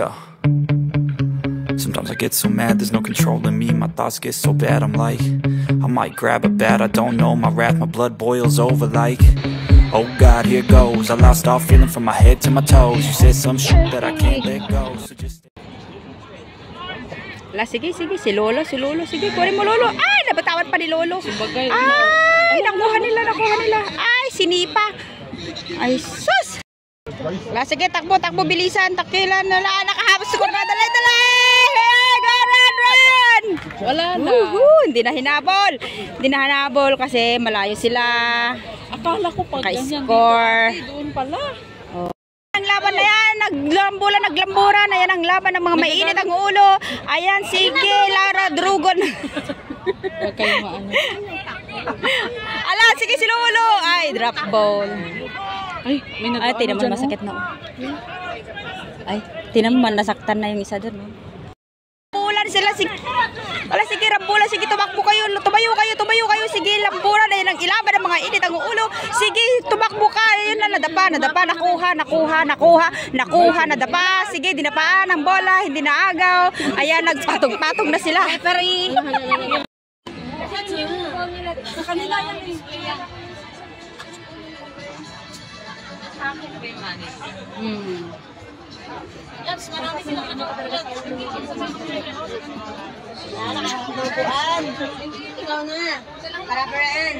Yeah. Sometimes I get so mad, there's no controlling me. My thoughts get so bad, I'm like, I might grab a bat, I don't know. My wrath, my blood boils over like, oh God, here goes. I lost all feeling from my head to my toes. You said some shit that I can't let go, so just... Sige, si Lolo, sige, kunin mo Lolo. Ay, nabatawan pa ni Lolo. Ay, nakuha nila. Ay, sinipa. Ay, sus. Sige, takbo, bilisan, takilan, nakahabos sa kurna, dali. Go, run. Wala na. Hindi na hinabol kasi malayo sila. Akala ko pag ganyan score. Doon pala. Ang laban na yan, naglamburan na yan ang laban ng mga mainit ang ulo. Ayan, sige, Lara Drugon. Huwag kayo maano. Ala, sige si Lolo. Ay, drop ball. Ay, may nag-ano. Ay, tinaman masakit na. Ay, tinaman nasaktan na yung isa doon. Rambulan sila, sige. Ala, sige, rambulan, sige, tumakbo kayo. Tumayo kayo, sige, lamburan na yan ang ilaban ng mga init ang ulo. Sige, tumakbo ka. Ayun na, nadapa, nakuha, nadapa. Sige, dinapaan ang bola, hindi naagaw. Ayan, nagpatong-patong na sila. Referee. Sa kanila yan. Yes, marami silang ano. Ikaw na. Para paraan.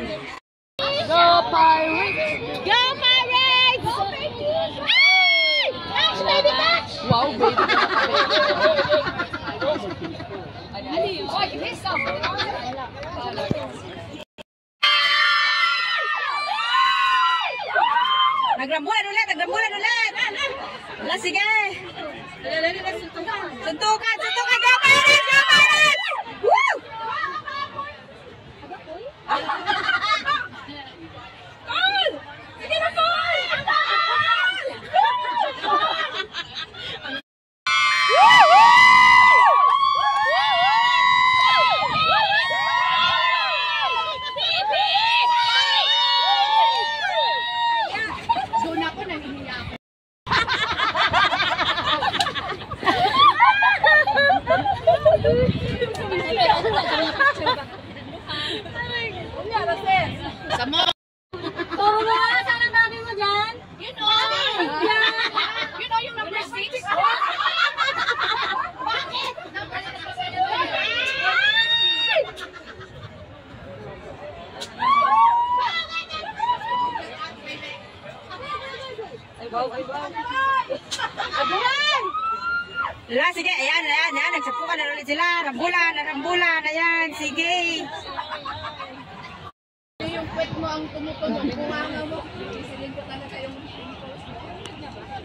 Go Pirates! Go Pirates! Go Pirates! Ay! Touch, baby, touch! Wow, baby. Nagrambulan ulit! Wala, sige! Suntukan! Go Pirates! Woo! Goal! Sige na, goal! Doon ako nahihiya ako. Sama. Turo mo nga, saan ang dami mo dyan? You know yung number 6? Bakit? Wala, sige, ayan, nagsapukan na ulit sila, rambulan, ayan, sige. Yung kwet mo ang tumutunog, kumanga mo. Isilin ko talaga yung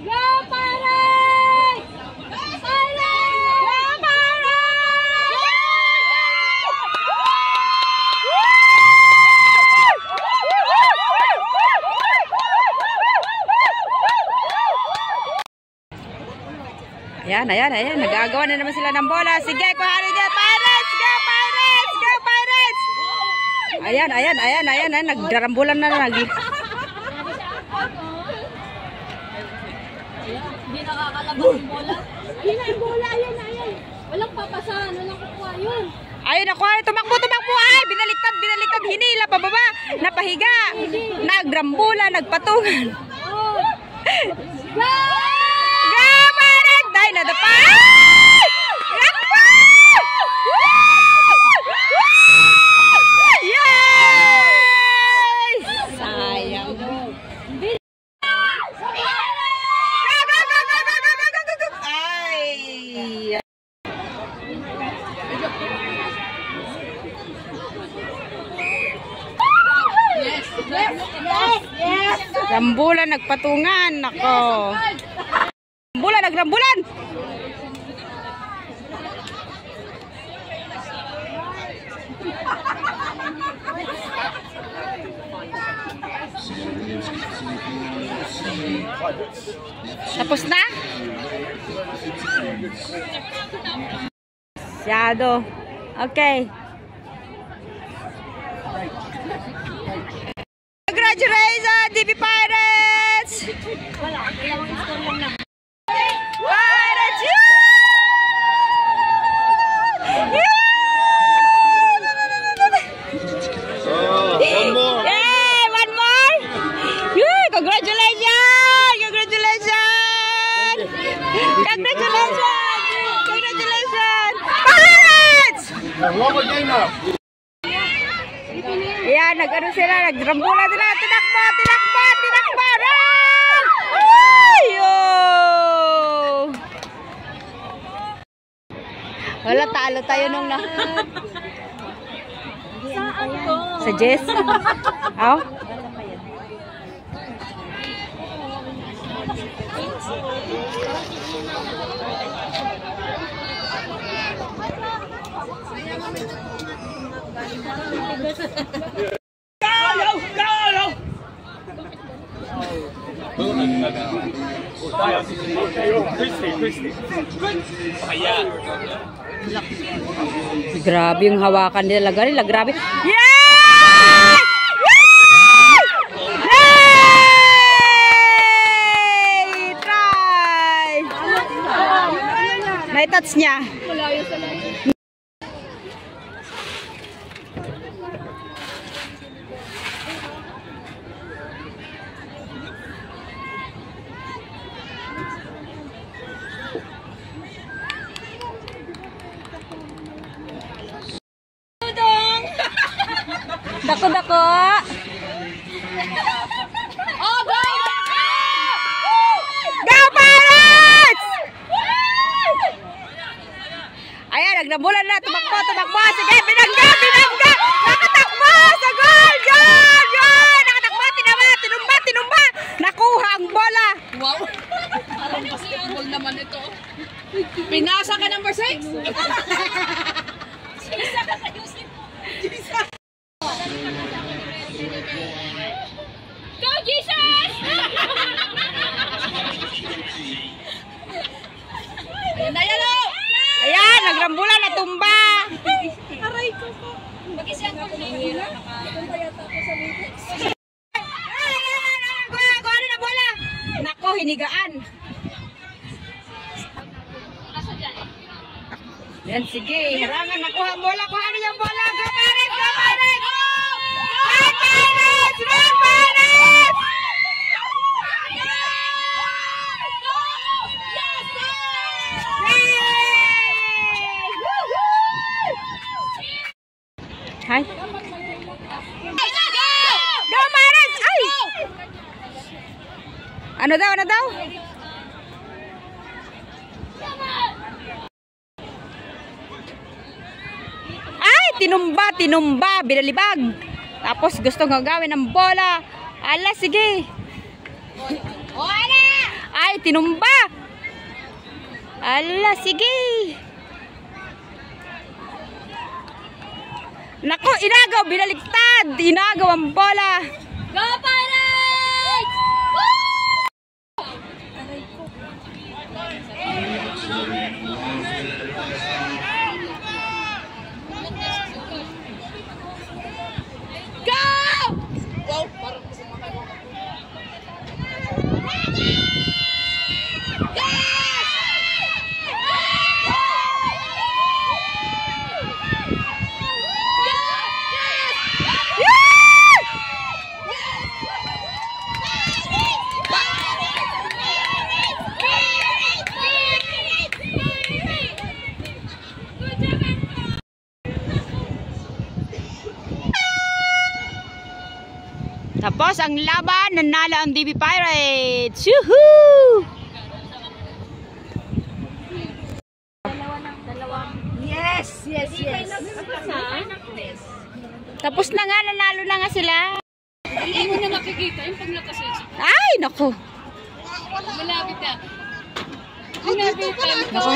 Go Pirates! Go Pirates! Go Ayan, nagagawa na naman sila ng bola. Sige, kuhanin niya, Pirates! Go Pirates! Go Pirates! Ayan, nagdarambulan na lagi. Hindi nakakalabas yung bola. Ayun na yung bola, ayan. Walang papasahan, walang kukuha yun. Ayun ako, tumakbo. Ay, binaliktad, hinila, pababa, napahiga, nagrambulan, nagpatungan. Go Pirates! Dahil nadapa! Sayang. Ay. Yes. Rambulan nagpatungan, nako. Nagrambulan. Tapos na? Masyado. Okay. Congratulations, DP Pirates! Pirates! nagrambola sila. Tinakbo, tinakbo, tinakbo. Ay, oh. Wala, talo tayo nung na. Sa Jess? Oh? Grabe yung hawakan nila. Grabe. Yes! Yay! Try! Naitouch niya. Dako-dako. Oh, go! Go Pirates! Ayan, nagnabulan na. Tumakbo, tumakbo. Sige, binangga, binangga. Nakatakbo sa goal. Yan, yan. Nakatakbo, tinama, tinumba, tinumba. Nakuha ang bola. Wow! Parang basketball naman ito. Pinasa ka number 6? Pinasa ka sa Yusuf. Go Jesus! Ayan, ayan o! Ayan, nagrambulan na tumba. Aray ko po. Mag-isang ko na yun. Tumba yata ko sa video. Kuha na bola. Nako, hinigaan. Yan, sige. Harangan, nakuha ang bola. Kuha na yung bola. Go Pirates! Go Pirates! Go Pirates! Go Pirates! Hi. Go Pirates! Ay! Ano daw? Ano daw? Ay! Tinumba! Tinumba! Binalibag! Tapos gusto nga gawin ng bola. Ala, sige. Ay! Tinumba! Ala, sige. Naku, inagaw! Binaligtad! Inagaw ang bola! Go Pirates! Go! Wow, parang sumakay mo. Tapos ang laban, nanalo ang DB Pirates. Woohoo! Yes, yes, yes. Tapos na nga, nanalo na nga sila. Hindi mo na makikita yung pag nakasensya. Ay, naku. Malapit na. Malapit na.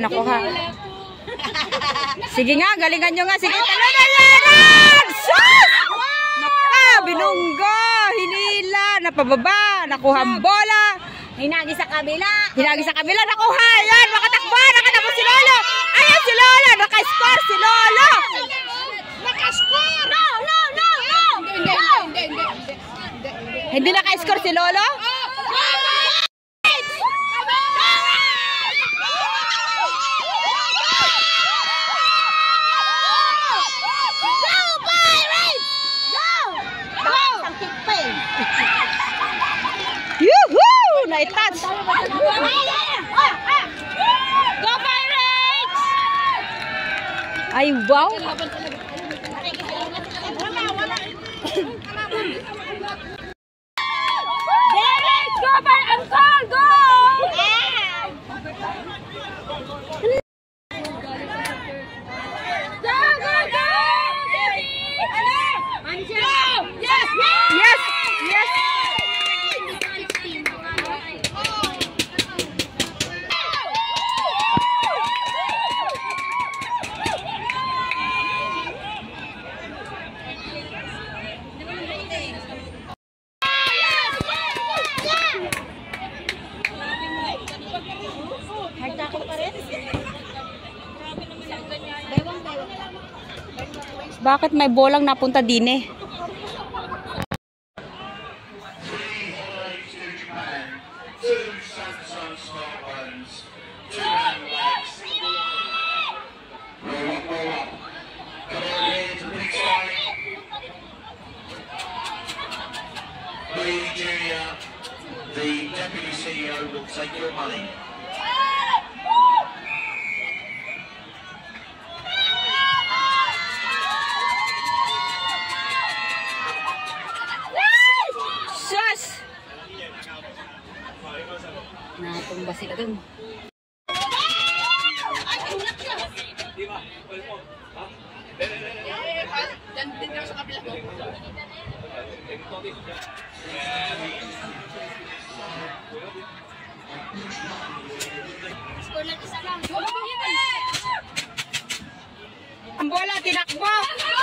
Nakuha. Sige nga, galingan nyo nga. Sige, talon! Sus! Naka, binunggo, hinila, napababa, nakuha ang bola. Hinagi sa kabila. Nakuha. Ayan, makatakbo, nakatapos si Lolo. Ayan si Lolo, naka-score si Lolo. Naka-score! No! Hindi. Hindi naka-score si Lolo? Yuhuu! Na-touch! Go Pirates! Ay, wow! Derek, go for and call, go! Go, go, go! Yes, Yes! Yes! Bakit may bolang napunta din eh? The Deputy CEO will take your money. Sus! Natumba sila dun. Ang bola, tinakbo!